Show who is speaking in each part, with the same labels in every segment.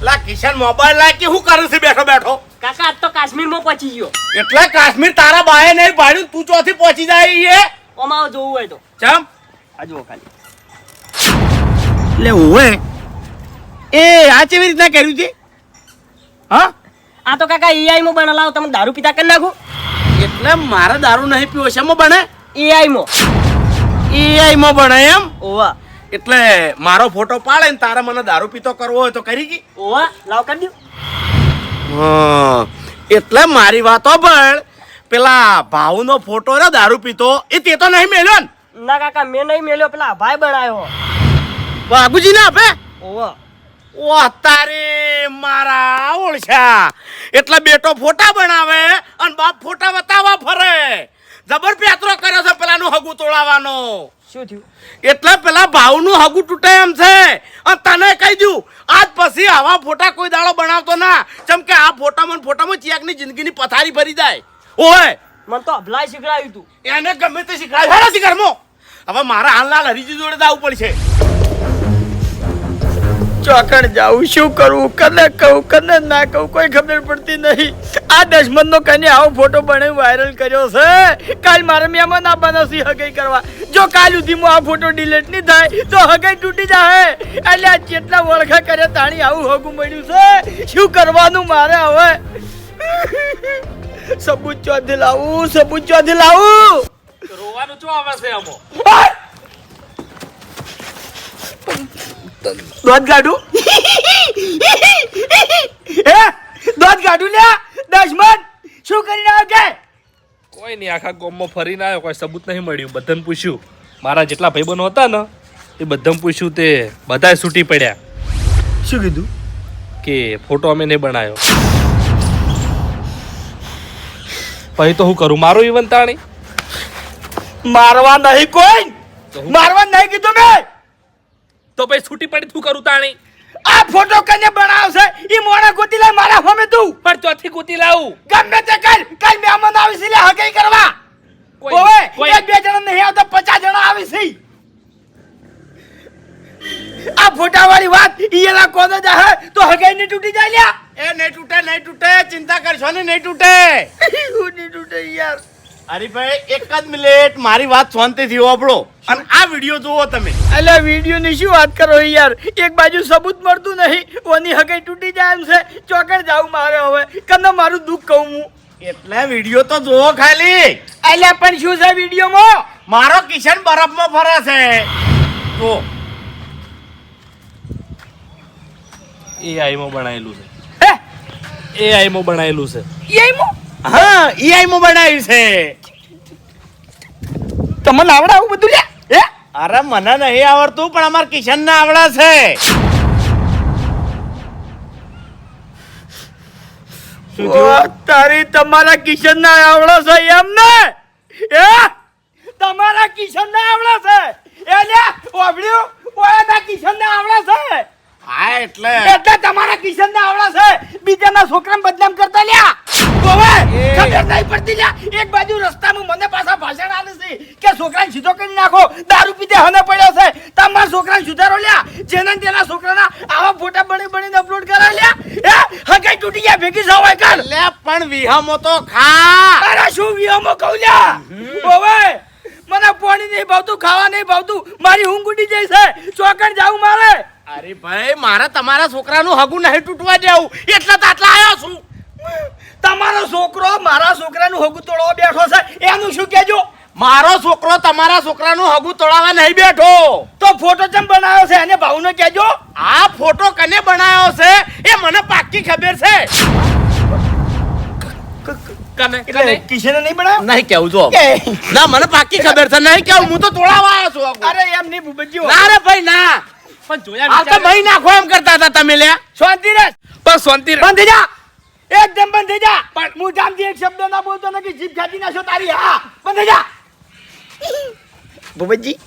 Speaker 1: લા કિશન મોબાઈલ લાય કે હું કરું છું બેઠો બેઠો?
Speaker 2: કાકા આજ તો કાશ્મીરમાં પહોંચી ગયો.
Speaker 1: એટલે કાશ્મીર તારા બાએ નહીં પાડ્યું, તું ચોથી પહોંચી જાય એ?
Speaker 2: ઓમાં જોવું હોય તો
Speaker 1: ચમ
Speaker 2: આ જુઓ ખાલી.
Speaker 1: લે ઓએ એ આ કેવી રીતના કર્યું છે? હા
Speaker 2: આ તો કાકા એઆઈ માં બનાલાવ. તમે દારૂ પીતા કરી નાખો.
Speaker 1: એટલે મારે દારૂ નહીં પીવો, શેમાં બને?
Speaker 2: એઆઈ માં.
Speaker 1: એઆઈ માં બને એમ?
Speaker 2: ઓવા
Speaker 1: એટલે મારો ફોટો પાડે ને તારે મને દારૂ પીતો કરવો હોય તો કરી ગઈ?
Speaker 2: ઓવા લાવ કરી દો.
Speaker 1: હા એટલે મારી વાતો પણ પેલા ભાવનો ફોટો ને દારૂ પીતો એ તે તો નહીં મેલ્યો ને?
Speaker 2: ના કાકા મેં નહીં મેલ્યો, પેલા ભાઈ બનાવ્યો.
Speaker 1: બાબુજી ના આપે?
Speaker 2: ઓવા
Speaker 1: ઓ તારે મારા ઓળખ્યા. એટલે બેટો ફોટા બનાવે અને બાપ ફોટા બતાવવા ફરે. જબર પેતરો કર્યો છે પેલાનું હગું તોડાવવાનો.
Speaker 2: શું થયું?
Speaker 1: એટલે પેલા ભાવનું હગું તૂટે એમ છે. અને તને કહી દઉં આજ પછી આવા ફોટા કોઈ દાડો બનાવતો ના. જેમ કે આ ફોટામાં ચિયાકની જિંદગીની પથારી ભરી જાય. ઓય
Speaker 2: મને તો અભલાય શીખડાવ્યું તું.
Speaker 1: એને ગમે તે શીખડાવ્યા નથી ઘરમાં. હવે મારા હાલના હરીજી જોડે જવું પડશે.
Speaker 3: ચોકડ જાઉં, શું કરવું, કને કહું કને ના કહું, કોઈ ખબર પડતી નહીં. આ દશમનનો કને આવો ફોટો બનાવી વાયરલ કર્યો છે. કાલ મારે મહેમાન આવવાના છે હગાઈ કરવા. જો કાલ સુધીમાં આ ફોટો ડિલીટ નહીં થાય તો હગાઈ તૂટી જાય. એટલે આ જેટલા વળખા કર્યા તાણી આવું હગું મળ્યું છે. શું કરવાનું મારે હવે? સબૂત ચોથી લાવું, સબૂત ચોથી લાવું.
Speaker 1: રોવાનું શું આવે છે આમાં?
Speaker 3: દોધ કાઢું દોધ કાઢું લ્યા. દશમન શું કરીને આવ્યો કે?
Speaker 4: કોઈ નહીં, આખા ગામમાં ફરીને આવ્યો, કોઈ સબૂત નહીં મળ્યું. બધાને પૂછ્યું, મારા જેટલા ભાઈબંધો હતા ને એ બધાને પૂછ્યું, તે બધાએ છૂટી પડ્યા.
Speaker 3: શું કીધું?
Speaker 4: કે ફોટો અમે નહીં બનાવ્યો. પછી તો હું કરું, મારું ઈવન તાણી
Speaker 3: મારવા નહીં, કોઈ મારવા નહીં કીધું મેં.
Speaker 4: તો પછી છૂટી પડી તું કરું તાણી.
Speaker 3: આ ફોટો કને બનાવશે ઈ મોણા ગોતી લાય મારા સામે તું.
Speaker 4: પણ ચોથી કૂતી લાવું.
Speaker 3: ગમે તે કાલ મહેમાન આવી છે લે હગાઈ કરવા. ઓવે એક બે જણા નહીં આવતા 50 જણા આવી છે. આ ફોટા વાળી વાત ઈલા કોનો જાહે તો હગાઈ ને તૂટી જાય લ્યા.
Speaker 1: એ નહીં તૂટે, નહીં તૂટે, ચિંતા કરશો ને, નહીં તૂટે.
Speaker 3: હું નહીં તૂટે યાર.
Speaker 1: હરીભાઈ એક જ મિનિટ મારી વાત શાંતિથી વાપરો અને આ વિડિયો જુઓ તમે.
Speaker 3: અલા વિડિયો ની શું વાત કરો યાર? એક બાજુ સબૂત મળતું નહીં, ઓની હગાઈ તૂટી જાય એમ છે. ચોકડ જાઉં મારે હવે, કને મારું દુઃખ કહું હું.
Speaker 1: એટલે વિડિયો તો જુઓ ખાલી.
Speaker 3: અલ્યા પણ શું છે વિડિયોમાં?
Speaker 1: મારો કિશન બરફમાં ફરે છે. જો
Speaker 4: AI માં બનાવેલું છે.
Speaker 3: હે
Speaker 4: AI માં બનાવેલું છે.
Speaker 3: એમાં
Speaker 1: હા EI માં બનાવ્યું છે.
Speaker 3: તમને આવડે આવું બધું લ્યા? હે
Speaker 1: અરે મને નહીં આવડતું પણ અમાર કિશન ને આવડે છે. શું
Speaker 3: ઓ
Speaker 1: થયું?
Speaker 3: તારી તમારા કિશન ના આવડે છે એમ ને? હે તમારા કિશન ના આવડે છે? એ લ્યા ઓબળ્યું ઓય ના કિશન ના આવડે છે.
Speaker 1: હા એટલે
Speaker 3: તમારા કિશન ના આવડે છે. બીજાના છોકરાને બદનામ કરતા લ્યા. ઓવે ખબર નહીં પડતી લ્યા. એક બાજુ રસ્તામાં મને પાછા ભાષણ આલે છે કે છોકરાને સીધો કરી નાખો, દારૂ પીતે હને પડ્યો છે. તમારા છોકરાને સુધારો લ્યા. જેના તેના છોકરાના આવા ફોટા બની અપલોડ કરે લ્યા. હે હગાઈ તૂટી ગયા ભેગી સવાય કર.
Speaker 1: લે પણ વિહામો તો ખા.
Speaker 3: અરે શું વિયામો કહું લ્યા. ઓવે મને પાણી નહીં ભાવતું, ખાવા નહીં ભાવતું, મારી ઊંઘ ઉડી જાય છે. ચોકડ જાઉં મારે.
Speaker 1: અરે ભાઈ મારે તમારા છોકરાનું હગું નહીં તૂટવા દેવું એટલે તો આટલા આવ્યો છું.
Speaker 3: તમારો છોકરો મારા છોકરાનું હગું તોડવા બેઠો છે, એનું શું કેજો?
Speaker 1: મારો છોકરો તમારા છોકરાનું હગું તોડાવવા નહીં બેઠો.
Speaker 3: તો ફોટો ચમ બનાવ્યો છે એને ભાવનો કેજો.
Speaker 1: આ ફોટો કને બનાવ્યો છે એ મને પાક્કી ખબર છે.
Speaker 4: કને
Speaker 3: એટલે કિશને નહીં બનાવ્યો?
Speaker 1: નહીં કેવું જો ના, મને પાક્કી ખબર છે. નહીં કેવું, હું તો તોડાવવા આવ્યો છું હગું.
Speaker 3: અરે એમ નહીં ભૂપતજી.
Speaker 1: ના રે ભાઈ ના,
Speaker 4: પણ જોયા
Speaker 1: આ તો મહી નાખો એમ કરતા હતા તમે લ્યા.
Speaker 3: શાંતિ રહે.
Speaker 4: પણ શાંતિ
Speaker 3: બંધ થઈ જા, એકદમ બંધ થઈ જા. પણ હું જામથી એક શબ્દ ના બોલતો નથી, જીભ ખાતી નાખો તારી. હા બંધ થઈ જા. ભૂપતજી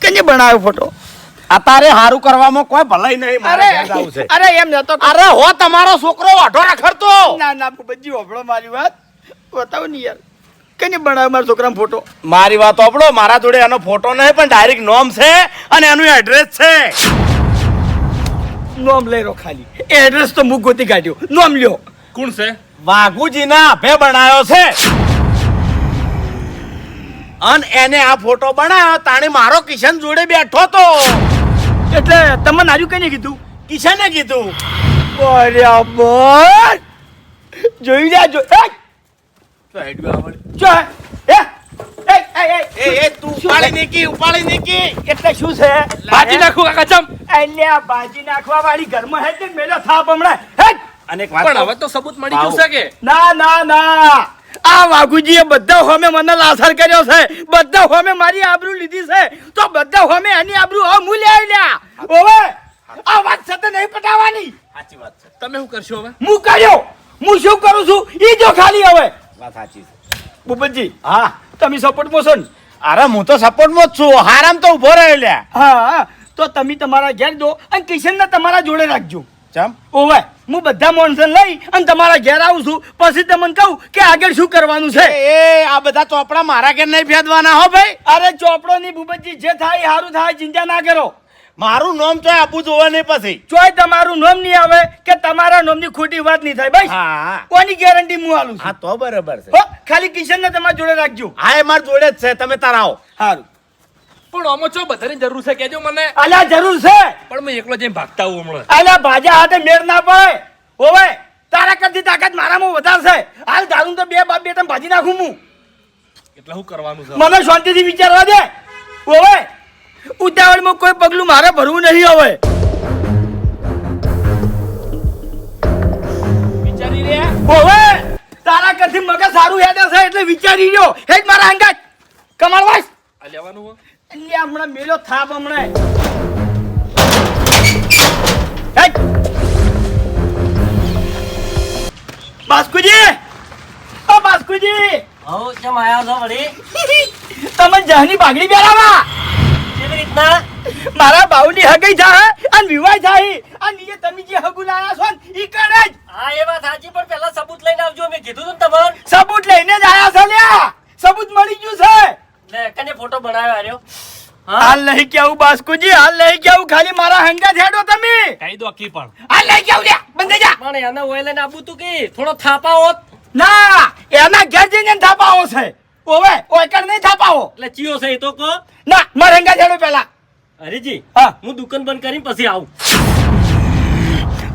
Speaker 3: કને બનાવ્યો ફોટો?
Speaker 1: અત્યારે હારું કરવામાં કોઈ ભલાઈ નહીં. મારે ઘેર જાવું છે.
Speaker 3: અરે એમ નતો.
Speaker 1: અરે હો તમારો છોકરો વાઢો રખડતો.
Speaker 3: ના ના ભૂપતજી ઓભળો મારી વાત. બતાવો ને યાર કને બનાવ્યો મારા છોકરાનો ફોટો?
Speaker 1: મારી વાત સાંભળો, મારા જોડે એનો ફોટો નહીં પણ ડાયરેક્ટ નોમ છે અને એનું એડ્રેસ છે.
Speaker 3: નોમ લઈ રહ્યો ખાલી એડ્રેસ તો મુક ગોતી કાઢ્યો નોમ લ્યો
Speaker 4: કોણ છે?
Speaker 1: વાઘુજીના આભે બનાવ્યો છે અને એને આ ફોટો બનાવ્યો તાણે મારો કિશન જોડે બેઠો તો
Speaker 3: એટલે તમને આજુ કઈ કીધું
Speaker 1: કિશને કીધું
Speaker 3: બરાબર જોઈ જા જો એ જો એ
Speaker 1: તું ઉપાડી નીકી
Speaker 3: એટલે શું છે
Speaker 4: ભાજી નાખું કાકા ચમ.
Speaker 3: અલ્યા ભાજી નાખવા વાળી ઘરમાં હે તે મેલો થાપ હમણાં હે
Speaker 1: અને એક વાત
Speaker 4: પણ
Speaker 1: કહું?
Speaker 4: હવે તો સબૂત મળી ગયું છે કે
Speaker 3: ના ના ના આ વાઘુજીએ બધા હોમે મને લાસર કર્યો છે બધા હોમે મારી આબરૂ લીધી છે તો બધા હોમે એની આબરૂ હવે હું લે લ્યા ઓવે આ વાત સાથે નહીં પટાવાની
Speaker 1: સાચી વાત છે
Speaker 4: તમે શું કરશો હવે?
Speaker 3: હું કર્યો હું શું કરું છું ઈ જો ખાલી હવે
Speaker 1: વાત સાચી છે
Speaker 3: ભૂપતજી
Speaker 1: હા
Speaker 3: તમે સપોર્ટ માં છો ને
Speaker 1: અરે હું તો સપોર્ટમાં જ છું હારામ તો ઉભો રહ્યો લ્યા
Speaker 3: હા તો તમે તમારા ઘેર દો અને કિશનને તમારા જોડે રાખજો
Speaker 1: ચમ
Speaker 3: ઓવે હું બધા માણસો લઈ અને તમારા ઘેર આવું છું પછી તમને કહું કે આગળ શું કરવાનું છે
Speaker 1: એ આ બધા ચોપડા મારા ઘેર નહીં ફેદવાના હો ભાઈ
Speaker 3: અરે ચોપડો ની ભૂપતજી જે થાય એ હારું થાય ચિંતા ના કરો
Speaker 1: મારું નામ તો આપવું જોવે નહીં પછી
Speaker 3: ચોય તમારું નામ નહીં આવે કે તમારા નામની ખોટી વાત નહીં થાય ભાઈ
Speaker 1: હા
Speaker 3: કોની ગેરંટી હું આલું
Speaker 1: હા
Speaker 3: છું
Speaker 1: તો બરાબર છે
Speaker 3: હો, ખાલી કિશનને તમારા જોડે રાખજો
Speaker 1: હા એ માર જોડે જ છે તમે તારા આવો
Speaker 3: હારું
Speaker 4: પણ આમાં ચો બધાની જરૂર છે કેજો મને.
Speaker 3: આલા જરૂર છે
Speaker 4: પણ મેં એકલો જઈને ભાગતા આવું હમણાં.
Speaker 3: આલા ભાજા હાથે મેળ ના પડે ઓવે તારા કરતી તાકાત મારામાં વધારે છે હાલ ધારું તો બે બાપ બેટા ભાજી નાખું હું
Speaker 4: એટલે શું કરવાનું છે?
Speaker 3: મને શાંતિથી વિચારવા દે ઓવે ઉતાવળમાં કોઈ પગલું મારે ભરવું નહીં હવે
Speaker 4: વિચારી રહ્યા?
Speaker 3: ઓવે તારા કરતી મગજ સારું હેડે છે એટલે વિચારી લ્યો હેડ મારા અંગાત કમાળવાસ
Speaker 4: આ લેવાનું હો?
Speaker 3: અલ્યા હમણાં મેલો થાપ હમણાં હેડ બાસ્કુજી ઓ બાસ્કુજી
Speaker 2: હો ચમ આયા છો વળી
Speaker 3: તમે જહની બાગડી બેરાવા
Speaker 2: કેવી રીતના
Speaker 3: મારા બાઉની હગઈ થાય અને વિવાહ થાય અને એ તમે જે હગુ લાયા છો ને ઈ કરે જ
Speaker 2: હા એ વાત સાચી પણ પહેલા સબૂત લઈને આવજો મેં કીધું તું ને તમને
Speaker 3: સબૂત લઈને જ આયા છો લ્યા સબૂત મળી ગયું છે
Speaker 2: લે કને ફોટો બનાવ્યો આર્યો
Speaker 3: હાલ નહીં કેવું બાસ્કુજી હાલ નહીં કેવું ખાલી મારા હંગા છેડો તમે
Speaker 4: કહી દો કી પણ.
Speaker 3: હાલ નહીં કેવું લ્યા બંધ જા
Speaker 2: પણ એને ઓય લઈને આવું તું કે થોડો થાપા હોત
Speaker 3: ના એના ઘેર જઈને થાપાવો છે ઓવે ઓયકર નહીં થાપાવો
Speaker 2: એટલે ચિયો છે એ તો કહો
Speaker 3: ના મારા હંગા છેડો પેલા
Speaker 2: હરીજી
Speaker 3: હા
Speaker 2: હું દુકાન બંધ કરીને પછી આવું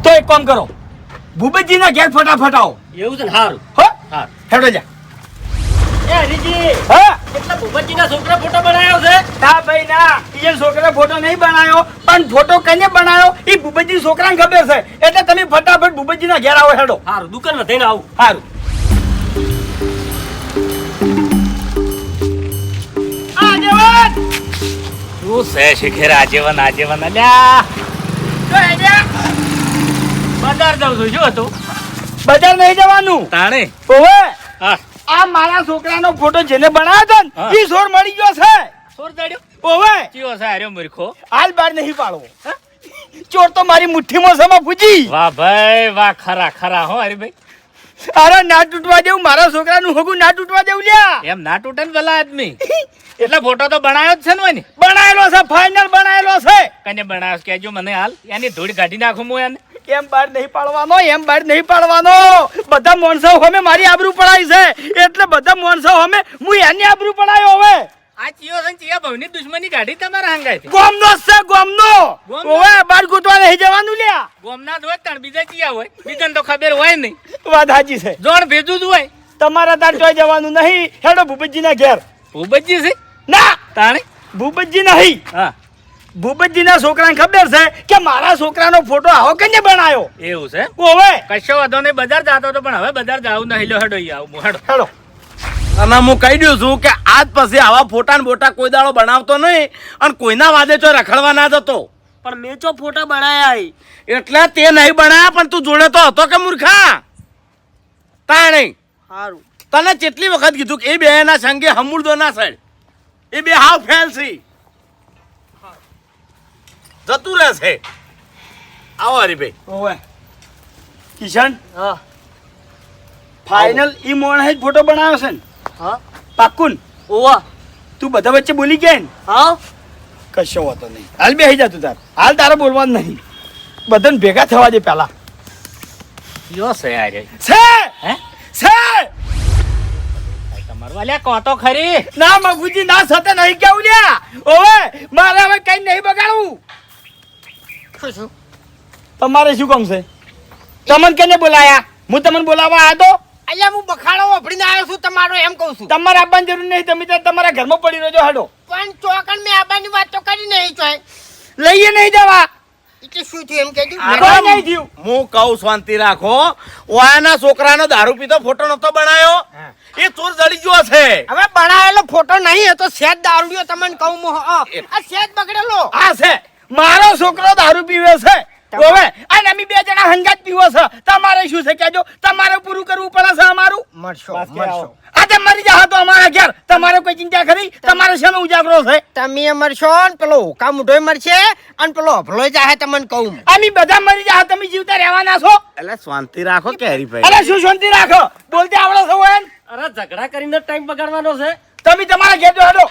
Speaker 3: તો એક કામ કરો ભૂપતજીના ઘેર ફટાફટ આવો
Speaker 2: એવું છે ને સારું
Speaker 3: હો
Speaker 2: હા
Speaker 3: હેડો જા
Speaker 2: એ હરીજી
Speaker 3: હા
Speaker 2: કેટલા ભૂપતજીના છોકરા ફોટો બનાવ્યો છે
Speaker 3: ના ભાઈ ના એ છોકરા ફોટો નહીં બનાવ્યો પણ ફોટો કઈને બનાવ્યો એ ભૂપતજી છોકરાને ખબર છે એટલે તમે ફટાફટ ભૂપતજીના ઘેર આવો હેડો
Speaker 2: સારું દુકાનમાં થઈને આવું
Speaker 3: સારું આગેવાન
Speaker 4: શું છે શિખર આજીવન આજીવન અલ્યા
Speaker 3: તો હેડ્યા
Speaker 2: બજાર જાઉં છું શું હતું
Speaker 3: બજાર નહીં જવાનું
Speaker 4: તાણે
Speaker 3: ઓવે
Speaker 4: હા
Speaker 3: આ મારા છોકરાનો ફોટો જેને બનાવ્યો હતો
Speaker 4: હા.
Speaker 3: ને ઈ સોર મળી ગયો છે
Speaker 2: સોર દાડ્યો
Speaker 3: ઓવે
Speaker 4: ચિયો છે આર્યો મૂર્ખો.
Speaker 3: હાલ બાર નહીં પાડવો ચોર તો મારી મુઠ્ઠીમાં સમા પૂજી
Speaker 4: વાહ ભાઈ વાહ ખરા ખરા હો હરીભાઈ.
Speaker 3: અરે ના તૂટવા દેવું મારા છોકરાનું હગું ના તૂટવા દેવું લ્યા
Speaker 4: એમ ના તૂટે ને પેલા આદમી એટલે ફોટો તો બનાવ્યો જ છે ને મને.
Speaker 3: બનાયેલો છે ફાઇનલ બનાયેલો છે
Speaker 4: કને બનાવ્યો છે કહેજો મને હાલ એની ધૂળ કાઢી નાખું હું એને.
Speaker 3: એમ બાર નહીં પાડવાનો એમ બાર નહીં પાડવાનો બધા માણસો અમે મારી આબરૂ પડાઈ છે એટલે બધા માણસો અમે હું એની આબરૂ પડાયો હવે
Speaker 4: આ ચિયો છે ને ચિયા ભાવની દુશ્મની કાઢી તમારા હંગાઈથી.
Speaker 3: ગોમનો જ છે ગોમનો
Speaker 4: ગોમનો?
Speaker 3: ઓવે બાર ગોતવા નહીં જવાનું લ્યા
Speaker 4: ગોમના જ હોય તાણ બીજા ચિયા હોય બીજાને તો ખબર હોય નહીં.
Speaker 3: વાત સાચી છે
Speaker 4: જોણ ભેજું જ હોય.
Speaker 3: તમારા તાર ચોય જવાનું નહીં હેડો ભૂપતજીના ઘેર
Speaker 4: ભૂપતજી છે
Speaker 3: ના
Speaker 4: તાણે.
Speaker 3: ભૂપતજી નહીં
Speaker 4: હા
Speaker 3: ભૂપતજીના છોકરાને ખબર છે કે મારા છોકરાનો ફોટો આવો કેને બનાવ્યો
Speaker 4: એવું છે.
Speaker 3: ઓવે
Speaker 4: કશો વાંધો નહીં બજાર જાતો હતો પણ હવે બજાર જાવું નહીં લો હેડો ઈ આવું હેડો.
Speaker 3: હેડો
Speaker 1: અને હું કહી દઉં છું કે આજ પછી આવા ફોટા ને બોટા કોઈ દાડો બનાવતો નહીં અને કોઈના વાદે ચો રખડવા ના જતો
Speaker 2: પણ મેં ચો ફોટા બનાયા
Speaker 1: એટલે તે નહીં બનાયા પણ તું જોડે તો હતો કે મૂર્ખા તાણે
Speaker 2: સારું
Speaker 1: તને કેટલી વખત કીધું કે એ બે ના સંગે હમુરદો ના સાઈડ એ બે હાવ ફેલ છે જતું રહેશે આવો હરીભાઈ
Speaker 3: ઓવે કિશન
Speaker 2: હા
Speaker 3: ફાઇનલ ઈ મોણ જ ફોટો બનાવ્યો છે ને
Speaker 2: હા
Speaker 3: પાક્કુન
Speaker 2: ઓવા
Speaker 3: તું બધા વચ્ચે બોલી ગયા ને
Speaker 2: હા
Speaker 3: કશો વાતો નહીં હાલ બેસી જા તું તાર હાલ તારે બોલવાનું નહીં બધાને ભેગા થવા દે પેલા.
Speaker 2: યો છે યાર
Speaker 3: છે
Speaker 2: હે
Speaker 3: છે
Speaker 2: તમારું અલ્યા કહો તો ખરી.
Speaker 3: ના મગુજી ના સાથે નહીં કેવું લ્યા. ઓવે મારે હવે કઈ નહીં બગાડવું.
Speaker 5: શું
Speaker 3: તમારે શું કામ છે? તમને કેને બોલાયા? હું તમને બોલાવવા આવ્યો તો.
Speaker 5: અલ્યા હું બખાડો વાપરીને આવ્યો છું તમારો એમ કહું છું.
Speaker 3: તમારે આવવાની જરૂર નહીં. તમે તો તમારા ઘરમાં પડી રહેજો. હાડો
Speaker 5: પણ ચોકન મેં આબાની વાત તો કરી નહીં ચોય.
Speaker 3: લઈએ નહીં જવા.
Speaker 5: એટલે શું થયું એમ કહેજો.
Speaker 3: કોઈ નહીં થયું.
Speaker 1: હું કહું શાંતિ રાખો. ઓયાના છોકરાનો દારૂ પીતો ફોટો નતો બનાવ્યો, એ ચોર જડી ગયો છે.
Speaker 5: હવે બનાવેલો ફોટો નહીં એ તો સેજ દારૂડિયો તમને કહું હું. આ સેજ બગડેલો.
Speaker 3: આ છે મારો છોકરો દારૂ પીવે છે. ઓવે અને અમે બે જણા હંગાત પીવો છે. તમારે શું છે કેજો? તમારે પૂરું કરવું પડે છે અમારું.
Speaker 5: મળશો
Speaker 3: આજે મરી જા તો અમારા ઘેર. તમારે કોઈ ચિંતા ખરી? તમારે શેનો ઉજાગરો છે?
Speaker 5: તમે મરશો ને પેલો હુકા મુઢોય મરશે અને પેલો અભલોય જાહે તમને કહું.
Speaker 3: અમે બધા મરી જા. તમે જીવતા રહેવાના છો?
Speaker 1: એટલે શાંતિ રાખો કે હરીભાઈ.
Speaker 3: અરે શું શાંતિ રાખો? બોલતે આવડે છે ઓય?
Speaker 2: અરે ઝઘડા કરીને ટાઈમ બગાડવાનો છે.
Speaker 3: તમે તમારા ઘેર જો હાડો.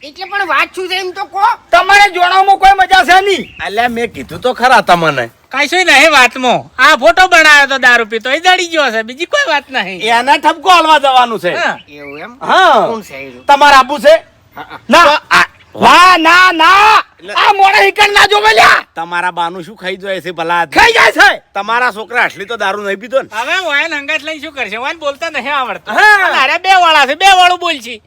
Speaker 5: એટલે પણ વાત શું છે એમ તો કહો.
Speaker 3: તમારે જોડાવવામાં કોઈ મજા છે નહીં.
Speaker 1: અલ્યા મેં કીધું તો ખરા તમને.
Speaker 2: કશું નહીં વાતમાં. આ ફોટો બનાવ્યો તો દારૂ પીતો એ જડી ગયો છે, બીજી કોઈ વાત નહીં.
Speaker 1: એના ઠપકો હલવા જવાનું છે.
Speaker 2: હા.
Speaker 5: એવું એમ
Speaker 1: હા
Speaker 5: કોણ છે એ?
Speaker 1: તમારે આબુ છે?
Speaker 3: ના વાહ ના ના આ મોડે હિકણ ના જો મેલ્યા.
Speaker 1: તમારા બાનું શું ખાઈ જાય છે ભલા આદમી?
Speaker 3: ખાઈ જાય છે.
Speaker 1: તમારા છોકરા આટલી તો દારૂ નહીં પીતો ને.
Speaker 2: હવે વાયન હંગાત લઈને શું કરશે? વાયન બોલતા નહીં આવડતું.
Speaker 3: હા.
Speaker 2: અરે બે વાળા છે, બે વાળું બોલશી.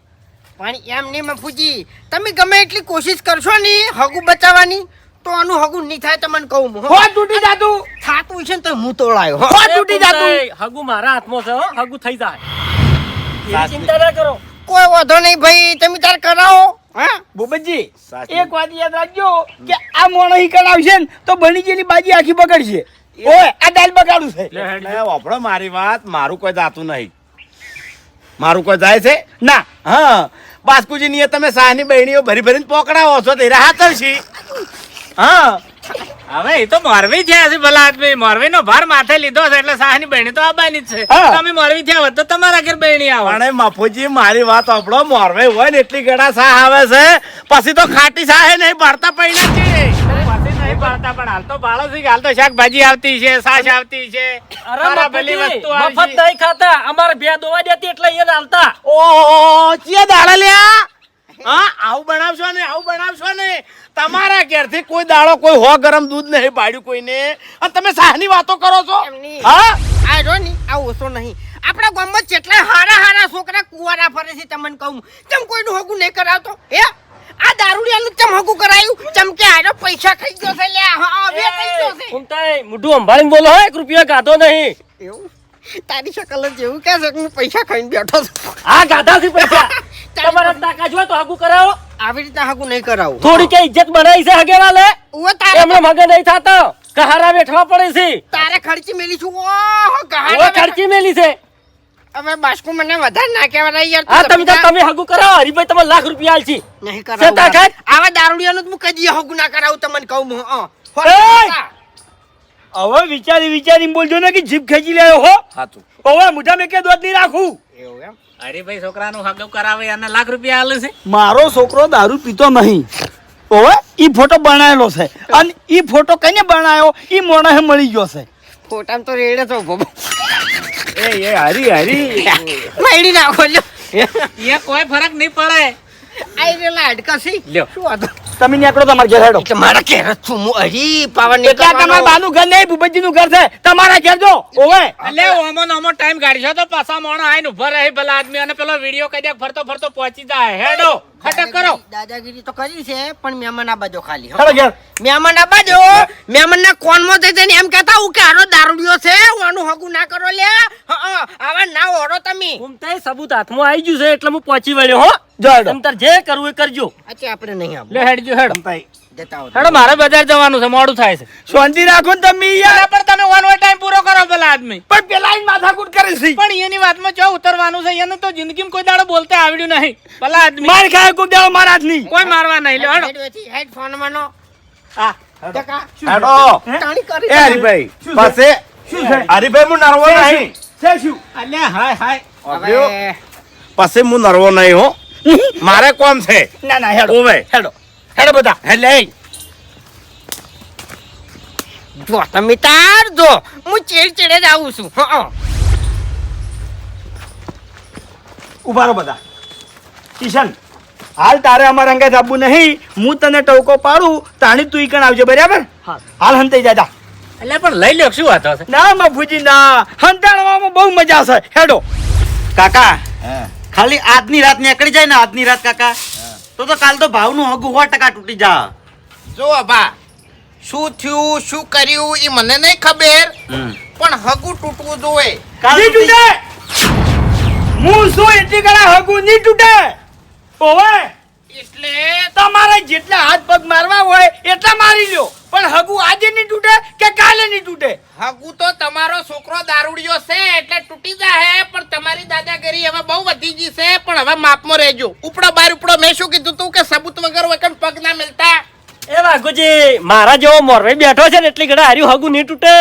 Speaker 5: પણ એમ નહીં મફુજી, તમે ગમે એટલી કોશિશ કરશો ને હગું બચાવવાની તો આનું હગું નહીં થાય તમને કહું હું.
Speaker 3: હો તૂટી જાતું.
Speaker 5: થાતું છે ને તો હું તોડાયો.
Speaker 3: હો તૂટી જાતું.
Speaker 2: હગુ મારા હાથમાં છે હો, હગુ થઈ જાય. એની ચિંતા ના કરો.
Speaker 5: કોઈ વાંધો નહીં ભાઈ, તમે તાર કરાવો. હા
Speaker 3: ભૂપતજી
Speaker 1: સાચું.
Speaker 3: એક વાત યાદ રાખજો કે આ મોણો હિકણ આવશે ને તો બની ગયેલી બાજી આખી બગડશે. ઓય આ દાલ બગાડું છે.
Speaker 1: એટલે વાપરો મારી વાત. મારું કોઈ જાતું નહીં. મારું કોઈ જાય છે
Speaker 3: ના
Speaker 1: હા. બાસ્કુજી ની તમે સાની બહેણીઓ ભરી ભરીને પોકડાવો છો તે રાહત છે. હા
Speaker 2: હવે એ તો મોરવી થયા છે ભલા આદમી. મોરવી નો ભાર માથે લીધો છે એટલે સાહની બહેણી તો આવવાની જ છે.
Speaker 3: હા.
Speaker 2: તમે મોરવી થયા હોત તો તમારા ઘેર બહેણી આવે.
Speaker 1: પણ મફુજી મારી વાત સાંભળો. મોરવે હોય ને એટલી ગળા સાહ આવે છે, પછી તો ખાટી સાહે નહીં ભરતા પૈણા છે.
Speaker 2: પાછી નહીં પાડતા, પણ હાલ તો ભાળો છે કે હાલ તો શાકભાજી આવતી છે, છાશ આવતી છે. અરે ભલી વસ્તુ આવી છે.
Speaker 6: મફત નહીં ખાતા. અમારે બે દોવા દેતી એટલે અહીંયા હાલતા.
Speaker 1: ઓહો ચિયા દાડા લ્યા. હા આવું બનાવશો ને, આવું બનાવશો ને. તમારા ઘેરથી કોઈ દાડો કોઈ હો ગરમ દૂધ નહીં પાડ્યું કોઈને, અને તમે સાહની વાતો કરો છો.
Speaker 5: એમ નહીં.
Speaker 1: હા
Speaker 5: આ જો ની આ ઓછો નહીં. આપણા ગામમાં કેટલા હારા છોકરા કુંવારા ફરે છે તમને કહું. ચમ કોઈનું હગું નહીં કરાવતો હે? આ દારૂડિયાનું ચમ હગું કરાયું? ચમ કે આનો પૈસા ખાઈ ગયો છે લે. હા હવે ખાઈ ગયો છે.
Speaker 6: ઘૂમતાય મોઢું સંભાળીને બોલો હો. 1 રૂપિયા ગાધો નહીં.
Speaker 5: એવું તારી શકલ જ એવું કે છે કે હું પૈસા ખાઈને બેઠો છું.
Speaker 6: આ ગાધા થી પૈસા. તમારા તાકા જો તો આગુ કરાવો.
Speaker 5: આવી રીતે હગું નહીં કરાવું.
Speaker 6: થોડી કે ઇજ્જત બનાવી છે હગે વાલે.
Speaker 5: ઉવે તારે
Speaker 6: એમને મગે નહીં થતો. કહારા બેઠવા પડે છે.
Speaker 5: તારે ખર્ચી મેલી છું. ઓહો
Speaker 6: ઓય
Speaker 5: ગહાડા
Speaker 6: ખર્ચી મેલી છે.
Speaker 5: હવે બાસ્કુ મને વધારે ના કહેવાય યાર.
Speaker 6: આ તમે હગુ કરાવો. હરીભાઈ તમે લાખ રૂપિયા આલશી.
Speaker 5: નહીં
Speaker 6: છે
Speaker 5: કરાવું.
Speaker 6: તાકાત?
Speaker 5: આવા દારૂડિયાનું તો હું કદી હગું ના કરાવું તમને કહું હું.
Speaker 3: હવે વિચારીને બોલજો ને કે જીભ ખેંચી લેયો હો.
Speaker 1: સાચું.
Speaker 3: હવે મુઠા મેં કે દોધ નહીં રાખું.
Speaker 5: એવું એમ
Speaker 2: હરીભાઈ છોકરાનું હગું કરાવે અને લાખ રૂપિયા આલે છે.
Speaker 3: મારો છોકરો દારૂ પીતો નહીં. હવે ઈ ફોટો બનાવેલો છે અને ઈ ફોટો કઈને બનાવ્યો ઈ મોણાએ મળી ગયો છે.
Speaker 5: ફોટામાં તો રેડે છો બાબા.
Speaker 1: એ હરી
Speaker 5: મારી નાખો લ્યો.
Speaker 2: એ કોઈ ફરક નહીં પડે.
Speaker 5: આઈ રેલા અડકસી.
Speaker 2: લ્યો.
Speaker 5: શું વાંધો?
Speaker 3: તમે નીકળો તમારા ઘેર હેડો.
Speaker 5: એટલે મારા ઘેર જ છું હું. હરી પાવન
Speaker 3: એટલે આ તમારા બાનું ઘર નહીં, ભૂપતજી નું ઘર છે. તમારા ઘેર જો. ઓવે
Speaker 2: એટલે ઓમો નોમો ટાઈમ કાઢશો તો પાછા મોણો આઈને ઉભા રહે ભલા આદમી, અને પેલો વિડીયો કદાચ ફરતો ફરતો પહોંચી જાય. હેડો ખટક કરો.
Speaker 5: દાદાગીરી તો કરી છે પણ મહેમાન આ બાજુ ખાલી.
Speaker 3: હેડો ઘેર.
Speaker 5: મહેમાન આ બાજુ મહેમાનના કોનમાં જઈ જઈને એમ કહેતા હું કે આનો દારૂડિયો છે, આનું હગું ના કરો લે. આવા ના ઓળો તમે.
Speaker 6: ઘૂમતાય સબૂત હાથમાં આવી ગયું છે એટલે હું પહોંચી વળ્યો હો.
Speaker 3: જો હેડો.
Speaker 6: તમે તાર જે કરવું એ કરજો.
Speaker 5: અચ્છા આપણે નહીં આવું.
Speaker 2: લે હેડજો હેડો.
Speaker 5: જતા હો.
Speaker 2: હેડો મારે બજાર જવાનું છે, મોડું થાય છે.
Speaker 3: શાંતિ રાખો ને તમે યાર.
Speaker 2: એના પર તમે વન વે ટાઈમ પૂરો કરો ભલા આદમી.
Speaker 3: પણ પેલા ઈ માથાકૂટ કરે છે.
Speaker 2: પણ એની વાતમાં જો ઉતરવાનું છે, એનું તો જિંદગીમાં કોઈ દાડો બોલતે આવડ્યું નહીં ભલા આદમી.
Speaker 3: માર ખાય કોઈ દેવો મારા હાથની.
Speaker 2: કોઈ મારવા નહીં. લે હેડો.
Speaker 5: હેડ ફોનમાંનો.
Speaker 2: હા
Speaker 5: ટકા.
Speaker 1: હેડો.
Speaker 5: તાણી કરી.
Speaker 1: એ હરીભાઈ
Speaker 3: શું છે?
Speaker 1: પાસે
Speaker 3: શું છે?
Speaker 1: હરીભાઈ હું નરવો નહીં.
Speaker 3: છે શું?
Speaker 2: અલ્યા હાય હાય.
Speaker 5: હવે
Speaker 1: પછી હું નરવો નહીં હો. મારે કોમ છે.
Speaker 3: ના ના હેડો.
Speaker 1: ઓવે
Speaker 3: હેડો હેડો બધા.
Speaker 1: એટલે
Speaker 5: જો તમે તાર જો હું ચેડે જ આવું છું
Speaker 3: ઉભા રહો બધા. કિશન, હાલ તારે અમારા અંગે આપવું નહીં. હું તને ટોકો પાડું તાણી તું ઈકણ આવજે, બરાબર? હાલ હંતાઈ જા.
Speaker 2: એટલે પણ લઈ લ્યો શું વાત હશે?
Speaker 3: ના બાપુજી ના, હંતાડવામાં બહુ મજા છે. હેડો
Speaker 7: કાકા ખાલી આજની રાત નીકળી જાય ને આજની રાત કાકા તો કાલ તો ભાવનું હગું 100% તૂટી જા.
Speaker 5: જો અભા શું થયું શું કર્યું એ મને નહીં ખબર પણ હગું તૂટવું જોઈએ.
Speaker 7: કાલ
Speaker 3: નહીં
Speaker 7: તૂટી-
Speaker 3: તૂટે. હું શું એટલી ઘણા હગું નહીં તૂટે. ઓવે
Speaker 5: એટલે
Speaker 3: તમારે જેટલા હાથ પગ મારવા હોય એટલા મારી લ્યો, પણ હગું આજે નહીં તૂટે કે કાલે નહીં તૂટે.
Speaker 5: હગું તો તમારો છોકરો દારૂડિયો છે એટલે તૂટી જાય પણ તમારી દાદાગીરી હવે બહુ વધી ગઈ છે પણ હવે માપમાં રહેજો. ઉપડો બાર ઉપડો. મેં શું કીધું તું કે સબૂત વગર વગર પગ ના મિલતા.
Speaker 6: એ વાઘુજી મારા જેવો મોરવે બેઠો છે ને એટલી ઘડા હાર્યું હગું નહીં તૂટે.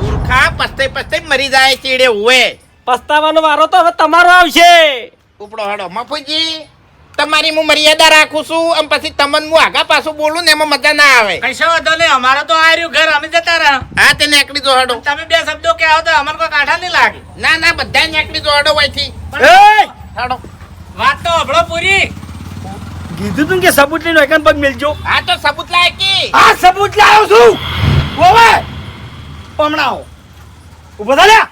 Speaker 5: મૂર્ખા પસ્તે પસ્તે મરી જાય ચીડે હુએ.
Speaker 6: પસ્તાવાનો વારો તો હવે તમારો આવશે.
Speaker 5: ઉપડો હડો મફુજી તમારી હું મર્યાદા રાખું છું અને પછી તમને હું આગા પાછું બોલું ને એમાં મજા ના આવે.
Speaker 2: કશો વાંધો નહીં, અમારો તો આ રહ્યું ઘર, અમે જતા રહ્યા.
Speaker 5: હા તે નીકળી જો હડો.
Speaker 2: તમે બે શબ્દો કહો તો અમને કોઈ કાંઠા નહીં લાગે.
Speaker 5: ના ના બધા નીકળી જો હડો અહીંથી.
Speaker 3: એ
Speaker 5: હડો.
Speaker 2: વાત તો હભળો પૂરી.
Speaker 3: કીધું તું કે સબૂત લઈને એકન પગ મેલજો.
Speaker 5: હા તો સબૂત લાય કી.
Speaker 3: આ સબૂત લાવ્યો છું. ઓવે પમણાઓ ઉભો થા લ્યા.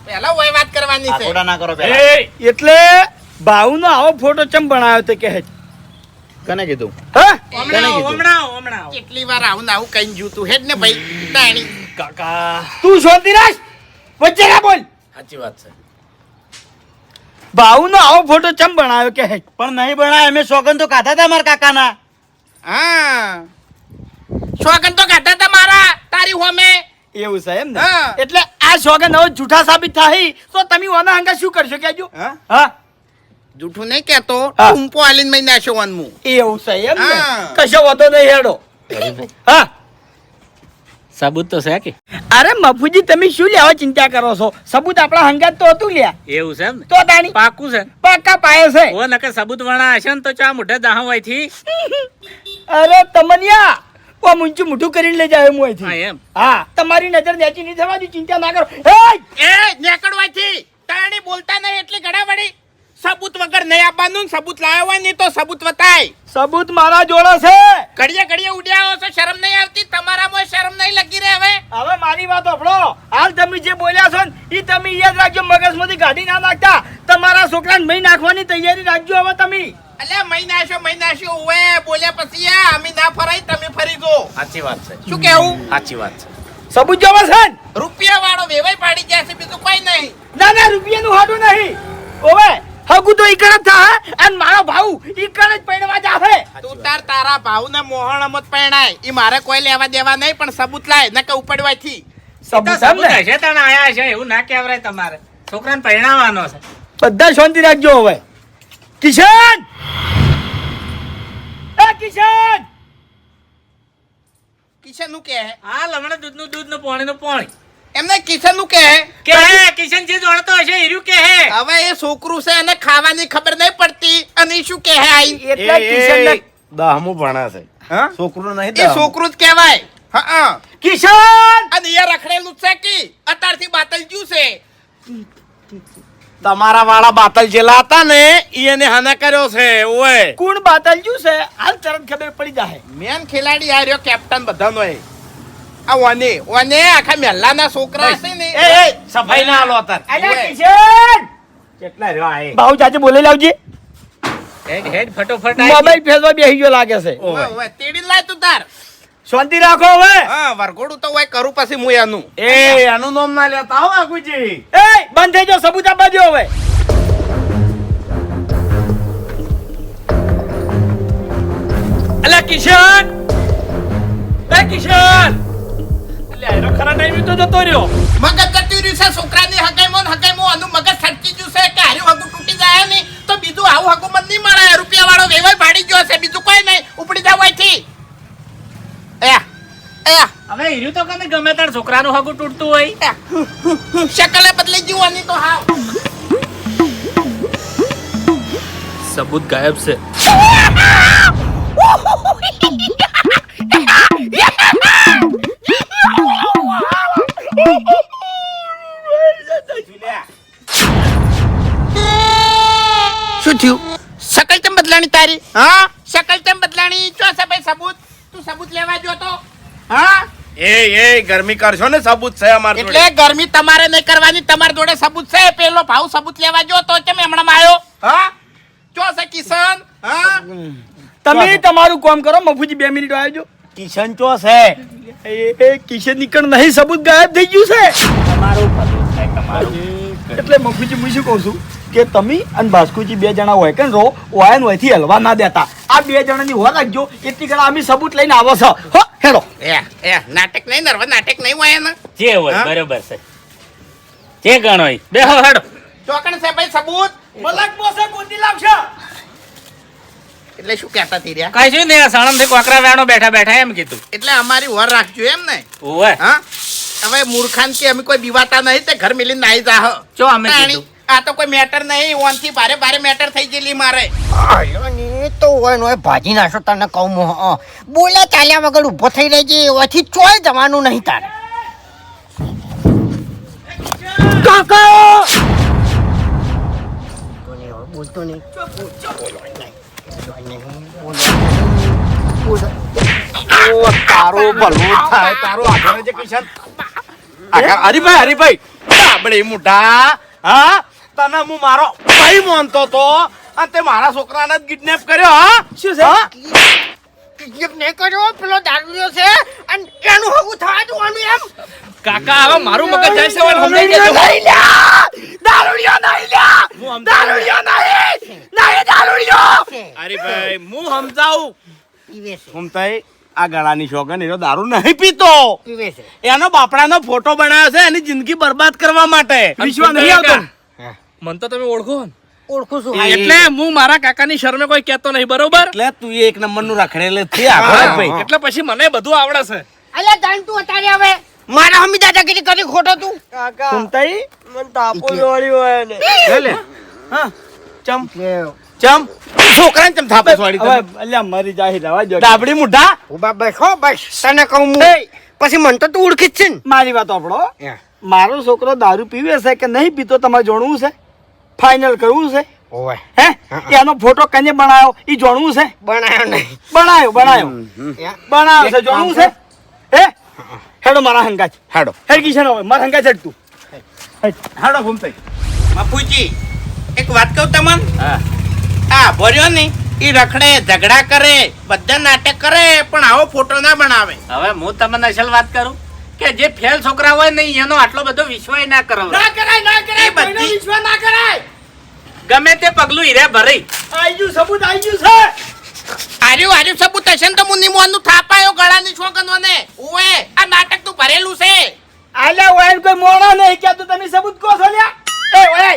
Speaker 5: પહેલા ઓય વાત કરવાની છે.
Speaker 7: આકોડા ના કરો પહેલા.
Speaker 3: એટલે ભાવનો આવો ફોટો ચમ બનાવ્યો તે કહે છે?
Speaker 7: કને કીધું?
Speaker 3: હા
Speaker 2: હમણાં
Speaker 5: કેટલી વાર આવું ને આવું કઈ જ્યું તું હેડ ને ભાઈ તાણી.
Speaker 6: કાકા
Speaker 3: તું શાંતિ રાખ, વચ્ચે ના બોલ.
Speaker 1: સાચી વાત છે.
Speaker 3: ભાવનો આવો ફોટો ચમ બનાવ્યો કહે છે?
Speaker 7: પણ નહીં ભણાય અમે સોગન તો કાઢા હતા મારા કાકાના.
Speaker 5: હા શોગન તો કાઢા તમારા તારી હોમે.
Speaker 3: એવું છે એમ ને?
Speaker 5: હા.
Speaker 3: એટલે આ સોગન હવે જૂઠા સાબિત થાય તો તમે ઓના હંગા શું કરશો કેજો?
Speaker 5: હા?
Speaker 3: હા
Speaker 5: જૂઠું નહીં કહેતો
Speaker 3: હા.
Speaker 5: ટૂંપો આલીને મહી નાખ્યો વનમું.
Speaker 3: એવું છે એમ ને?
Speaker 5: હા.
Speaker 3: કશો વાંધો નહીં, હેડો. હા
Speaker 2: સબૂત તો છે કે
Speaker 3: અરે મફુજી તમે શું લેવા ચિંતા કરો છો? સબૂત આપણા હંગાત તો હતું લ્યા.
Speaker 2: એવું છે એમ ને?
Speaker 3: તો તાણી
Speaker 2: પાકું છે.
Speaker 3: પાકા પાયે છે.
Speaker 2: ઓ નકર સબૂત વણા હશે ને તો ચા મોઢે દાહ હોયથી.
Speaker 3: અરે તમનિયા ઓ મુંચું મોઢું કરીને લઈ જાય હું
Speaker 2: હા
Speaker 3: અહીંથી.
Speaker 2: એમ.
Speaker 3: હા તમારી નજર નેચી નહીં થવા દી, ચિંતા ના કરો. એય!
Speaker 5: એ નેકડવાથી તાણી બોલતા નહીં એટલી ગડાવડી. સબૂત વગર નહીં આપવાનું. સબૂત લાવ્યો હોય નહીં તો સબૂત બતાય.
Speaker 3: સબૂત મારા જોડે છે.
Speaker 5: ઘડીએ ઘડીએ ઉડ્યા હો છો શરમ નહીં આવતી તમારામાં? શરમ નહીં લગી રે હવે?
Speaker 3: હવે મારી વાત સાંભળો. હાલ તમે જે બોલ્યા છો ને એ તમે યાદ રાખજો, મગજમાંથી કાઢી ના નાખતા. તમારા છોકરાને મહી નાખવાની તૈયારી રાખજો હવે તમે.
Speaker 5: અલ્યા મહિનાશો ઓવે બોલ્યા પછી અમે ના ફરાય તમે ફરી જો.
Speaker 1: સાચી વાત છે.
Speaker 5: શું કેવું?
Speaker 1: સાચી વાત છે.
Speaker 3: સબૂત જોવે છે ને?
Speaker 5: રૂપિયા વાળો વેવાઈ પાડી ગયા છે બીજું કોઈ નહીં.
Speaker 3: ના ના રૂપિયાનું હાડું નહીં. ઓવે હગું તો ઈકણ જ થાય અને મારો ભાવ ઈકણ જ પૈણવા જાહે.
Speaker 5: તું તારા ભાવને મોહણ મત પરણાય. ઈ મારે કોઈ લેવા દેવા નહીં પણ સબૂત લાય નકે ઉપડવાથી.
Speaker 3: સબૂત એમ
Speaker 2: સબૂત
Speaker 3: ને?
Speaker 2: હશે તને આયા છે એવું ના કહેવાય તમારે. છોકરાને પરણાવવાનો છે.
Speaker 3: બધા શાંતિ રાખજો હવે. કિશન, એ કિશન,
Speaker 5: કિશન નું કે
Speaker 2: હાલ હમણાં દૂધનું પાણીનું પાણી.
Speaker 5: એમને કિશન નું કે
Speaker 2: કે કિશનજી જોડતો હશે હીરું કે હે.
Speaker 5: હવે એ છોકરું છે એને ખાવાની ખબર નહીં પડતી અને ઈ શું કે આઈ.
Speaker 3: એટલે કિશન
Speaker 1: દહમું ભણે છે.
Speaker 5: હા?
Speaker 1: છોકરું નહીં
Speaker 5: એ છોકરું જ કહેવાય. હા
Speaker 3: કિશન
Speaker 5: અને એ રખડેલું જ છે કે અત્યારથી બાતલ જ્યું છે.
Speaker 1: તમારા વાળા બાતલ જેલા હતા ને ઈ એને હના કર્યો છે. ઓય
Speaker 3: કોણ બાતલજ્યું છે હાલ તરત ખબર પડી જાય.
Speaker 5: મેન ખેલાડી આ રહ્યો કેપ્ટન બધાનો એ. આ ઓને આખા મહેલાના છોકરા છે ને
Speaker 1: એ સફાઈ ના આલો અત્યારે.
Speaker 3: અલ્યા
Speaker 5: ઓવે.
Speaker 3: કિશન,
Speaker 1: કેટલા રહ્યો આ એ?
Speaker 3: ભાવ ચાચે બોલે લાવજે.
Speaker 2: હેડ હેડ ફટોફટ આવી.
Speaker 3: મોબાઈલ ફેસવા બેસી ગયો લાગે છે.
Speaker 1: ઓવે.
Speaker 5: ઓવે, તેડી લાય તું તાર.
Speaker 3: શાંતિ રાખો હવે.
Speaker 5: હા વરઘોડું તો હોય કરું પછી હું એનું.
Speaker 1: એ આનું નામ ના લેતા હો બાપુજી.
Speaker 3: એ બંધ થઈ જાઓ, સબૂત આપવા દો હવે.
Speaker 2: અલા કિશન, એ કિશન, એટલે આયરો ખરા ટાઈમે તો જતો રહ્યો.
Speaker 5: મગજ જતું રહ્યું છે છોકરાની હગાઈમાં ને હગાઈમાં આનું મગજ છટકી ગયું છે કે હારું હગું તૂટી જાય ને તો બીજું આવું હગું મન નહીં મળે. રૂપિયા વાળો વેવાઈ પાડી ગયો છે બીજું કોઈ નહીં. ઉપડી જાવ અહીંથી.
Speaker 2: હવે હીરું તો કને ગમે તાર છોકરાનું હગું તૂટતું હોય.
Speaker 5: શકલે બદલી ગયું આની તો હાવ.
Speaker 4: સબૂત ગાયબ છે.
Speaker 5: તારી હા શકલ તેમ બદલાણી ચો છે ભાઈ સબૂત તું સબૂત લેવા જો તો હા
Speaker 1: એ ગરમી કરશો ને સબૂત છે અમાર જોડે.
Speaker 5: એટલે ગરમી તમારે નહીં કરવાની તમારી જોડે સબૂત છે પેલો ભાવ સબૂત લેવા જો તો કેમ હમણાં આવ્યો હા ચો છે કિશન હા
Speaker 3: તમે તમારું કામ કરો મફુજી 2 મિનિટ આવજો.
Speaker 1: કિશન ચો છે
Speaker 3: એ કિશન નીકળ નહીં સબૂત ગાયબ થઈ ગયું છે.
Speaker 1: તમારું ભલું થાય તમારું.
Speaker 3: એટલે મફુજી હું શું કહું છું કે તમે અને ભાસ્કુજી 2 જણા હોય કે રહો ઓય ને ઓયથી હલવા ના દેતા. આ 2 જણાની હો રાખજો એટલી ઘણા અમે સબૂત લઈને આવો છો હો હેડો.
Speaker 5: એ નાટક નહીં નરવા નાટક નહીં હોય ને
Speaker 2: જે હોય
Speaker 5: હા?
Speaker 2: બરોબર છે જે ગણો હોય બેહો હેડો
Speaker 5: ચોકણ છે ભાઈ સબૂત
Speaker 3: મલક બોસે ગોતી લાવશે.
Speaker 5: એટલે શું કહેતા થઈ રહ્યા
Speaker 2: કઈ શું નહીં સણમ થી કોકરા વેણો બેઠા બેઠા એમ કીધું
Speaker 5: એટલે અમારી વર રાખજો એમ ને
Speaker 2: ઓવે
Speaker 5: હા હવે મૂર્ખાન કે અમે કોઈ બીવાતા નહીં તે ઘર મિલીને નાઈ જા
Speaker 2: ચો અમે કીધું
Speaker 5: આ તો કોઈ મેટર નહીં ઓનથી ભારે ભારે મેટર થઈ ગયેલી મારે તો હોય ને ભાજી નાખો તને કહું બોલ્યા ચાલ્યા વગર ઊભો થઈ રહેજે ઓથી ચોય જવાનું નહીં તારે બોલતો નહીં
Speaker 1: તારો ભલું થાય તારો આગળ જે કિશન હરીભાઈ આપણે મોઢા હા તને હું મારો ભાઈ માનતો તો અને તે મારા છોકરાને કિડનેપ કર્યો હા
Speaker 3: શું છે?
Speaker 5: કિડનેપ નહીં કર્યો પેલો દારૂડિયો છે અને એનું હગું થવા જોવાનું એમ
Speaker 4: કાકા હવે મારું મગજ જાય છે હવે સમજાઈ દેજો.
Speaker 1: હરીભાઈ હું સમજાવું
Speaker 5: પીવે છે
Speaker 1: હું તઈ આ ગળાની શોખન એનો દારૂ નહીં પીતો
Speaker 5: પીવે છે
Speaker 1: એનો બાપડાનો ફોટો બનાવ્યો છે એની જિંદગી બરબાદ કરવા માટે
Speaker 3: વિશ્વાસ નહીં આવતો.
Speaker 4: મને તો તમે ઓળખો ને
Speaker 5: ઓળખું છું
Speaker 4: એટલે હું મારા કાકાની શરમે કોઈ કહેતો નહીં બરોબર
Speaker 1: એટલે તું એક નંબરનું રખડેલે છે આગળ જ ભાઈ
Speaker 4: એટલે પછી મને બધું આવડે છે
Speaker 5: અલ્યા જાણ તું અત્યારે હવે મારા હમી દાદાગીરી કરી ખોટો તું
Speaker 3: સુનતાઈ મન તાપો જોડી હોય ને.
Speaker 1: લે હા ચમ છોકરાને ચમ થાપે છોડી
Speaker 3: હવે અલ્યા મરી જાય રવા જો.
Speaker 1: ડાબડી મુઢા
Speaker 5: ઉભા બેઠો બસ તને કહું હું પછી મન તો તું ઓળખી જ છે ને
Speaker 3: મારી વાત આપણો મારો છોકરો દારૂ પીવે છે કે નહીં પીતો તમારે જાણવું છે ફાઇનલ કરવું છે
Speaker 5: ઓવે
Speaker 3: હે એનો ફોટો કને બનાવ્યો ઈ જાણવું છે
Speaker 5: બનાયો નહીં
Speaker 3: બનાવ્યો છે જાણવું છે હે હેડો મારા હંગાજ
Speaker 1: હાડો
Speaker 3: હેડ કિશન હવે મારા હંગાજ હેડ તું
Speaker 1: હાડો ઘૂમતાઈ
Speaker 5: બાપુજી એક વાત કહું તમને
Speaker 1: હા
Speaker 5: આ ભર્યો ને ઈ રખડે ઝઘડા કરે બધા નાટક કરે પણ આવો ફોટો ના બનાવે
Speaker 2: હવે હું તમને અસલ વાત કરું કે જે ફેલ છોકરા હોય ને એનો આટલો બધો વિશ્વાસ ના કરો
Speaker 5: એ બધી
Speaker 2: ગમે તે પગલું હીરે ભરી
Speaker 3: આઈ ગયું સબૂત આઈ ગયું છે
Speaker 5: આર્યું સબૂત હશે ને તો મુન્ની મોહનનું થાપાયો ગળાની છોકનોને ઓએ આ નાટક તું ભરેલું છે
Speaker 3: આલ્યા ઓય કોઈ મોણા નહીં કે તું તમે સબૂત કો છો લ્યા એ ઓય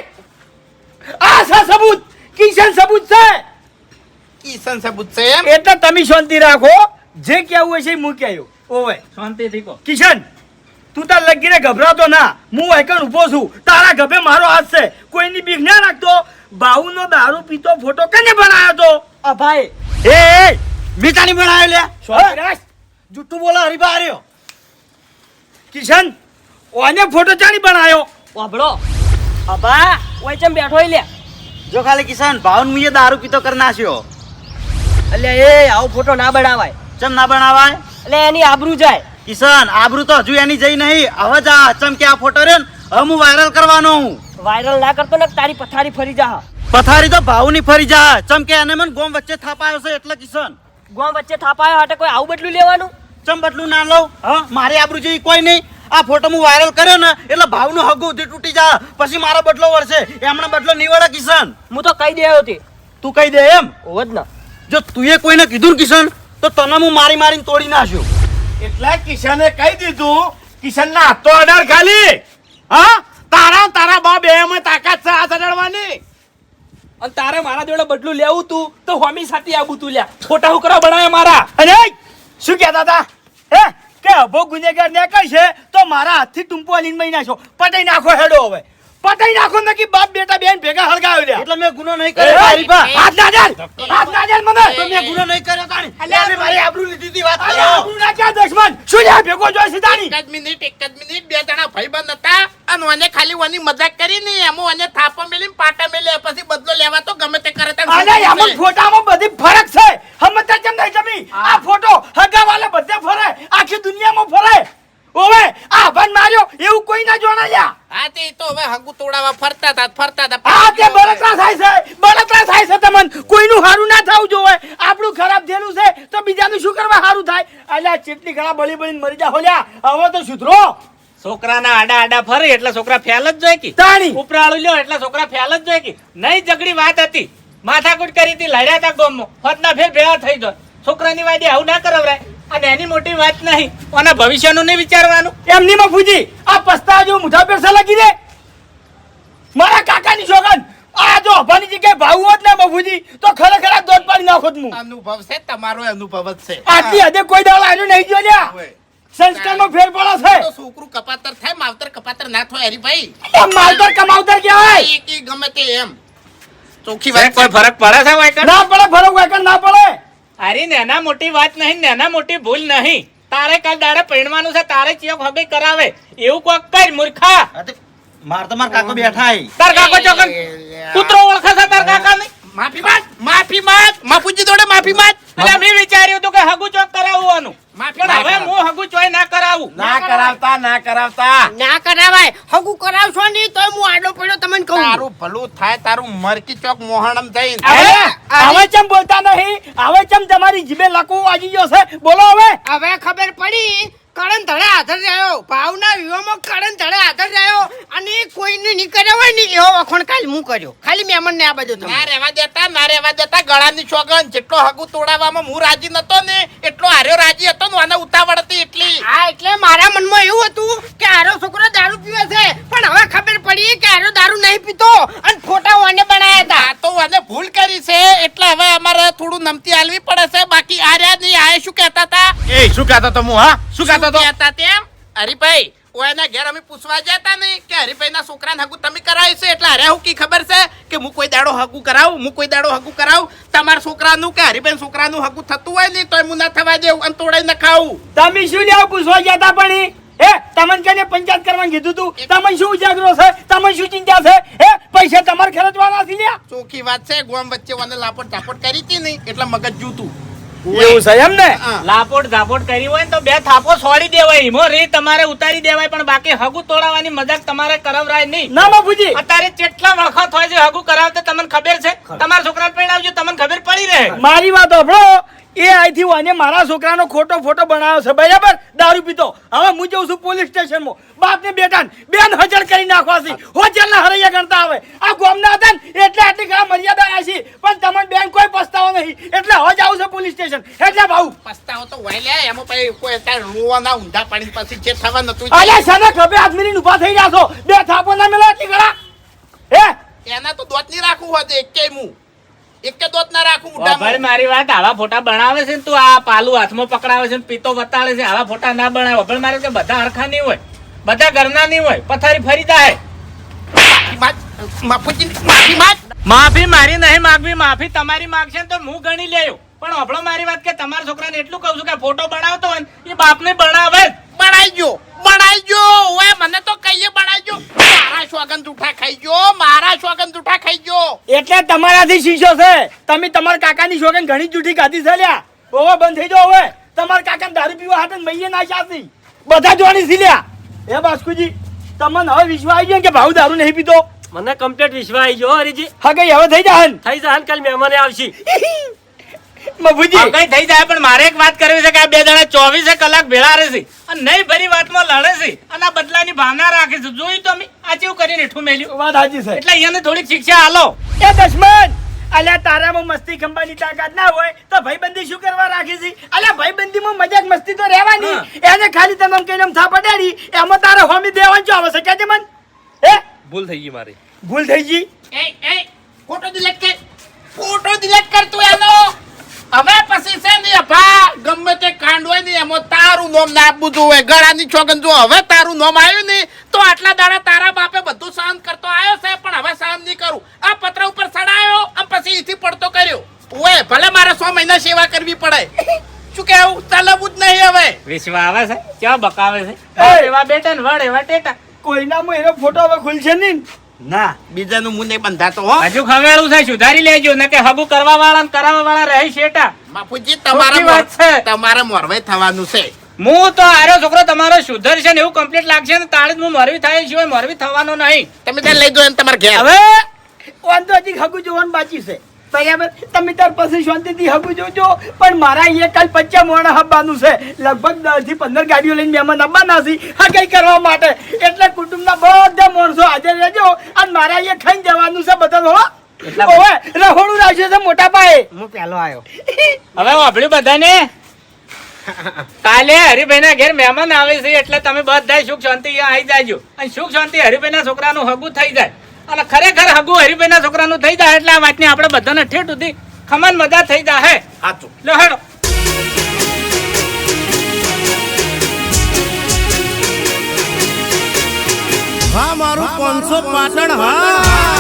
Speaker 3: આ છે સબૂત કિશન સબૂત છે
Speaker 5: કિશન સબૂત છે એમ
Speaker 3: એટલે તમે શાંતિ રાખો જે કેવું હોય છે એ મૂકી આવ્યો ઓય
Speaker 2: શાંતિથી કહો
Speaker 3: કિશન તું તાર લગીને ગભરાતો ના હું એકણ ઉભો છું તારા ગભે મારો હાથ છે કોઈની બીક ના રાખતો બાઉનો દારૂ પીતો ફોટો કને બનાવ્યો તો આ ભાઈ
Speaker 1: એ મીઠાની બનાવ્યો લે
Speaker 3: શાંતિ જુઠ્ઠું બોલા હરીબા આર્યો કિશન ઓને ફોટો ચાની બનાવ્યો
Speaker 6: વાભળો અબા ઓય ચમ બેઠો ઈ લે
Speaker 7: જો ખાલી કિશન ભાવન મુએ દારૂ પીતો કરી નાખ્યો
Speaker 6: એટલે એ આવો ફોટો ના બનાવાય
Speaker 7: ચમ ના બનાવાય
Speaker 6: એટલે એની આબરૂ જાય
Speaker 7: કિશન આબરૂ તો હજુ એની જઈ નહીં હવે જા ચમ કે આ ફોટો રે ને હવે હું વાયરલ કરવાનો હું
Speaker 6: વાયરલ ના કરતો ને તારી પથારી ફરી જા
Speaker 7: પથારી તો ભાવની ફરી જા ચમ કે એને મને ગોમ વચ્ચે થાપાયો છે એટલે કિશન
Speaker 6: ગોમ વચ્ચે થાપાયો હાટે કોઈ આવું બદલું લેવાનું
Speaker 7: ચમ બદલું ના લઉં હા મારી આબરૂ જેવી કોઈ નહીં આ ફોટો હું વાયરલ કર્યો ને એટલે ભાવનું હગું ઉધી તૂટી જા પછી મારો બદલો વળશે એમણે બદલો નહીં વળે કિશન
Speaker 6: હું તો કહી દેયો હતી
Speaker 7: તું કહી દે એમ
Speaker 6: ઓજ ના
Speaker 7: જો તુંએ કોઈને કીધું ને કિશન તો તને હું મારીને તોડી નાખ્યો
Speaker 1: એટલે કિશને કહી દીધું કિશન ના હાથ તો અડાર ખાલી હા તારા બા બે માં તાકાત છે હાથ અડાડવાની
Speaker 4: અને તારે મારા જોડે બદલું લેવું તું તો હોમી સાથે આવું તું લ્યા ખોટા હુકરા બનાવે મારા
Speaker 3: અરે શું કહેતા હતા હે કે અભો ગુનેગાર ને કહેશે તો મારા હાથથી ટુંપો લઈને મહી નાખો પટાઈ નાખો હેડો હવે પટાઈ નાખો ને કે બાપ બેટા બેન ભેગા હળગાવ્યો લ્યા
Speaker 7: એટલે મેં ગુનો નહીં કર્યો તારી બા
Speaker 3: હાથ ના જાલ મને
Speaker 7: તો મેં ગુનો નહીં કર્યો તાણી
Speaker 3: અલ્યા,
Speaker 7: મારી આબરૂ લીધી હતી વાત
Speaker 3: અલ્યા, આપણું ના ક્યાં દુશ્મન શું લ્યા ભેગો જોઈ સીધાની
Speaker 5: એક જ મિનિટ બે જણા ભાઈબંધ હતા અને
Speaker 1: પણ મને ખાલી વાની મજાક કરી ને એમાં મને થાપો મેલી પાટા મેલી પછી બદલો લેવા તો ગમે તે કરે તે
Speaker 3: અરે આમાં ફોટામાં બધી ફરક છે હમતા કેમ નહીં તમે આ ફોટો હગાવાલે બધે ફરે આખી દુનિયામાં ફરે ઓવે આ ભાન માર્યો એવું કોઈ ના જોણાયા
Speaker 1: હા તે તો હવે હગુ તોડાવા ફરતા હતા
Speaker 3: આ તે બળતરા થાય છે તમને કોઈનું હારું ના થાવું જોવે આપણું ખરાબ થયેલું છે તો બીજાનું શું કરવા હારું થાય અલ્યા ચેટલી ઘણા બળી બળીને મરી જા હોલ્યા હવે તો સુધરો
Speaker 2: છોકરાના આડા આડા ફરે એટલે છોકરા ફેલ જ જોઈ કે
Speaker 3: તાણી
Speaker 2: ઉપરાળું લ્યો એટલે છોકરા ફેલ જ જોઈ કે નહીં ઝઘડી વાત હતી માથાકૂટ કરી હતી લડ્યા હતા ગોમમાં ફતના ફેર ભેળા થઈ જાય છોકરાની વાડી આવું ના કરાવરાય અને એની મોટી વાત નહીં ઓના ભવિષ્યનું નહીં વિચારવાનું
Speaker 3: એમની મફુજી આ પસ્તા જો મુઠા પર સલાગી દે મારા કાકાની સોગન આ જો અભાની જગ્યાએ ભાવ હોત ને મફુજી તો ખરેખર આ દોડ પાડી નાખોત હું
Speaker 1: અનુભવ છે તમારો અનુભવ જ છે
Speaker 3: આટલી હદે કોઈ દાળ આવ્યો નહીં જો લ્યા સંસ્કારમાં ફેર પડે છે
Speaker 1: તો છોકરું કપાતર થાય માવતર કપાતર ના થાય હરીભાઈ
Speaker 3: આ માવતર કમાવતર કહેવાય
Speaker 1: એક ગમે તે એમ ચોખ્ખી
Speaker 2: કોઈ
Speaker 1: વાત
Speaker 2: ફરક પડે છે વાયકર
Speaker 3: ના પડે ફરક વાયકર ના પડે
Speaker 2: અરે નાના મોટી વાત નહીં નાના મોટી ભૂલ નહીં તારે કાલ દાડે પૈણવાનું છે તારે ચિયો હગે કરાવે એવું કોક કર મૂર્ખા
Speaker 7: માર તો માર કાકો બેઠા હી
Speaker 2: તાર કાકો ચોકન કૂતરો ઓળખે છે તાર કાકા ને
Speaker 1: માફી માંગ માફુજી જોડે માફી માંગ
Speaker 2: એટલે મેં વિચાર્યું હતું કે હગુ ચોક કરાવવાનું
Speaker 1: માફી
Speaker 2: પણ હવે હું હગુ ચોય ના કરાવું
Speaker 1: ના કરાવતા
Speaker 5: ના કરાવાય હગું કરાવશો નહીં તોય હું આડો પડ્યો તમને કહું
Speaker 1: તારું ભલું થાય તારું મરકી ચોક મોહણમ જઈને
Speaker 3: હવે ચમ બોલતા નહીં હવે ચમ તમારી જીભે લકવો વાજી ગયો છે બોલો હવે
Speaker 5: હવે ખબર પડી કરણ ધડે હાજર રહ્યો ભાવના વિવાહમાં કરણ ધડે હાજર રહ્યો અને કોઈને નહીં કર્યો હોય ને એવો વખોણ કાલ હું કર્યો ખાલી મહેમાન ને આ બધું
Speaker 1: ના રહેવા દેતા ગળાની સોગન જેટલો હગુ તોડાવવામાં હું રાજી નતો ને એટલો હાર્યો રાજી હતો ને આને ઉતાવળ હતી એટલી
Speaker 5: હા એટલે મારા મનમાં એવું હતું કે આરો છોકરો દારૂ પીવે છે પણ હવે ખબર પડી કે આરો દારૂ નહીં પીતો અને ફોટા ઓને બનાયા હતા
Speaker 1: આ તો આને ભૂલ કરી છે એટલે હવે અમારે થોડું નમતી હાલવી પડે છે બાકી આર્યા નહીં આએ શું કહેતા હતા
Speaker 3: એ શું કહેતો તો હું હા શું કહેતો તો
Speaker 1: કહેતા તેમ હરીભાઈ ઓયના ઘેર અમે પૂછવા જતા નહીં કે હરીભાઈના છોકરાને હગુ તમે કરાવી છે એટલે હરે હું કી ખબર છે કે હું કોઈ દાડો હગુ કરાવું તમારા છોકરાનું કે હરીભાઈ છોકરાનું હગુ થતું હોય ને તોય હું ના થવા દેવું અને તોડાઈ ન ખાવું
Speaker 3: તમે શું લેવા પૂછવા જતા પણ હે તમને કને પંચાયત કરવાનું કીધું તું તમને શું ઉજાગરો છે તમને શું ચિંતા છે હે પૈસા તમારે ખર્ચવાના છે લ્યા
Speaker 1: ચોખ્ખી વાત છે ગોમ વચ્ચે મને લાપટ ઝાપટ કરી હતી નહીં એટલે મગજ જૂતું
Speaker 3: એવું છે એમ ને
Speaker 2: લાપોટ ઝાપોટ કરી હોય ને તો બે થાપો છોડી દેવાય ઈમો રે તમારે ઉતારી દેવાય પણ બાકી હગુ તોડાવવાની મજાક તમારે કરાવરાય નહીં
Speaker 3: ના બાપુજી
Speaker 2: અત્યારે કેટલા વખત હોય છે હગુ કરાવતે તમને ખબર છે તમારા છોકરાને પરણાવજો તમને ખબર પડી રહે
Speaker 3: મારી વાત સાંભળો એ આઈથી વાને મારા છોકરાનો ખોટો ફોટો બનાવ્યો છે બરાબર દારૂ પીતો હવે હું જઉં છું પોલીસ સ્ટેશનમાં બાપને બેટાને બેન હજર કરી નાખવા છે હોજલના હરૈયા ગણતા આવે આ ગોમના હતા ને એટલે આટલી ઘણા મર્યાદા આશી પણ તમને બેન કોઈ પસ્તાવો નહીં એટલે હવે જાવું છે પોલીસ સ્ટેશન એટલે ભાઉ
Speaker 1: પસ્તાવો તો વાયલ્યા એમાં પછી કોઈ અત્યારે રોવાના ઊંધા પાણી પછી જે થવા નતું
Speaker 3: અલ્યા શાના ખભે હાથ મેલીને ઊભા થઈ જાશો બે થાપો ના મેલા આટલી ઘણા હે
Speaker 1: એના તો દોત નહીં રાખવું હોય એકે હું એકે દોત ના રાખું
Speaker 2: ભાઈ
Speaker 1: ઊંડામાં
Speaker 2: મારી વાત આવા ફોટા બનાવે છે ને તું આ પાલું હાથમાં પકડાવે છે ને પીતો બતાડે છે આવા ફોટા ના બનાવે ભાઈ મારે કે બધા હરખા નહીં હોય બધા ઘરના નહીં હોય પથારી ફરી જાય માફી મારી નહીં માગવી માફી તમારી માગશે ને તો હું ગણી લેયો પણ આપણો મારી વાત કે તમારા છોકરાને એટલું કહું છું કે ફોટો બનાવતો હોય ને એ બાપને બનાવે જ.
Speaker 1: બનાઈજો ઓય મને તો કહીએ બનાઈજો મારા શોગન જૂઠા ખાઈ ગયો
Speaker 3: એટલે તમારાથી શીશો છે તમે તમારા કાકાની શોગન ઘણી જૂઠી ખાધી છે લ્યા ઓવે બંધ થઈ જાઓ હવે તમારા કાકા દારૂ પીવા હાટે મૈયે ના શાસી બધા જોવાની છે લ્યા એ બાસ્કુજી તમને હવે વિશ્વાસ આવી ગયો કે ભાવ દારૂ નહીં પીતો
Speaker 6: મને કમ્પ્લીટ વિશ્વાસ આવી ગયો હરીજી
Speaker 3: હા કઈ હવે થઈ જાય
Speaker 6: થઈ જાય કાલ મહેમાને આવશે
Speaker 3: મફુજી
Speaker 2: કઈ થઈ જાય પણ મારે એક વાત કરવી છે કે આ બે જણા 24 કલાક ભેળા રહે છે અને નહીં ભરી વાતમાં લડે છે અને આ બદલાની ભાવના રાખે છે જોઈ તો અમે આ કેવું કરીને હેઠું મેલ્યું
Speaker 3: વાત સાચી છે
Speaker 2: એટલે એને થોડીક શિક્ષા આલો
Speaker 3: એ દશમન અલ્યા તારામાં મસ્તી ખંભાની તાકાત ના હોય તો ભાઈબંધી શું કરવા રાખી છે અલ્યા ભાઈબંધીમાં મજાક મસ્તી તો રહેવાની એને ખાલી તમે કઈને થા પડાડી એમાં તારે હોમી દેવાનું જો આવે છે કે મન હે
Speaker 4: ભૂલ થઈ ગઈ મારી
Speaker 3: ભૂલ થઈ ગઈ
Speaker 1: એ ફોટો ડિલીટ કર તું એનો હવે પછી છે ને ભા ગમે તે કાંડ હોય ને એમાં તારું નામ ના આપવું જોઈએ ગળાની છોગન જો હવે તારું નામ આવ્યું ને તો આટલા દાડા તારા બાપે બધું સહન કરતો આવ્યો છે પણ હવે સહન નહીં કરું આ પત્ર ઉપર ચડાયો અને પછી ઈથી પડતો કર્યો ઓય ભલે મારે 100 મહિના સેવા કરવી પડે શું કેવું ચલાવવું જ નહીં હવે
Speaker 2: વિશ્વા આવે છે ક્યાં બકાવે છે એવા બેટા ને વડ એવા ટેટા
Speaker 3: કોઈનામાં એનો ફોટો હવે ખુલશે નહીં
Speaker 7: ના
Speaker 1: બીજાનું મું નહીં બંધાતો હો
Speaker 2: હજુ ખવેલું છે સુધારી લેજો ને કે હગું કરવા વાળા ને કરાવવા વાળા રહી શેટા
Speaker 1: બાપુજી
Speaker 2: ખોટી વાત છે.
Speaker 1: તમારે મોરવાઈ થવાનું છે
Speaker 2: હું તો આરો છોકરો તમારો સુધર છે ને એવું કમ્પ્લીટ લાગશે ને તાળી જ હું મોરવી થાય સિવાય મોરવી થવાનો નહીં.
Speaker 1: તમે ત્યાં લઈ જાઓ એને તમારે ઘેર
Speaker 3: હવે વાંધો હજી હગું જોવાનું બાકી છે બરાબર તમે તાર પછી શાંતિથી હગું જોજો પણ મારા અહીંયા કાલ 50 મોણા હબવાનું છે લગભગ 10 થી 15 ગાડીઓ લઈને મહેમાન આવવાના છે હગાઈ કરવા માટે એટલે કુટુંબના બધા માણસો હાજર રહેજો અને મારા અહીંયા ખાઈને જવાનું છે બધા હો ઓવે રહોડું રાખ્યું છે મોટા પાયે
Speaker 5: હું પેલો આવ્યો
Speaker 2: હવે વાપર્યું બધાને કાલે હરિભાઈ ના ઘેર મહેમાન આવે છે એટલે તમે બધા સુખ શાંતિ અહીંયા આવી જાજો અને સુખ શાંતિ હરિભાઈ ના છોકરાનું હગું થઈ જાય અને ખરેખર હગું હરિભાઈ ના છોકરાનું થઈ જાય એટલે આ વાતની આપણે બધાને ઠેઠ સુધી ખમન મજા થઈ જાય.
Speaker 1: સાચું
Speaker 2: લો હેડો.
Speaker 1: હા મારું 500 પાટણ હા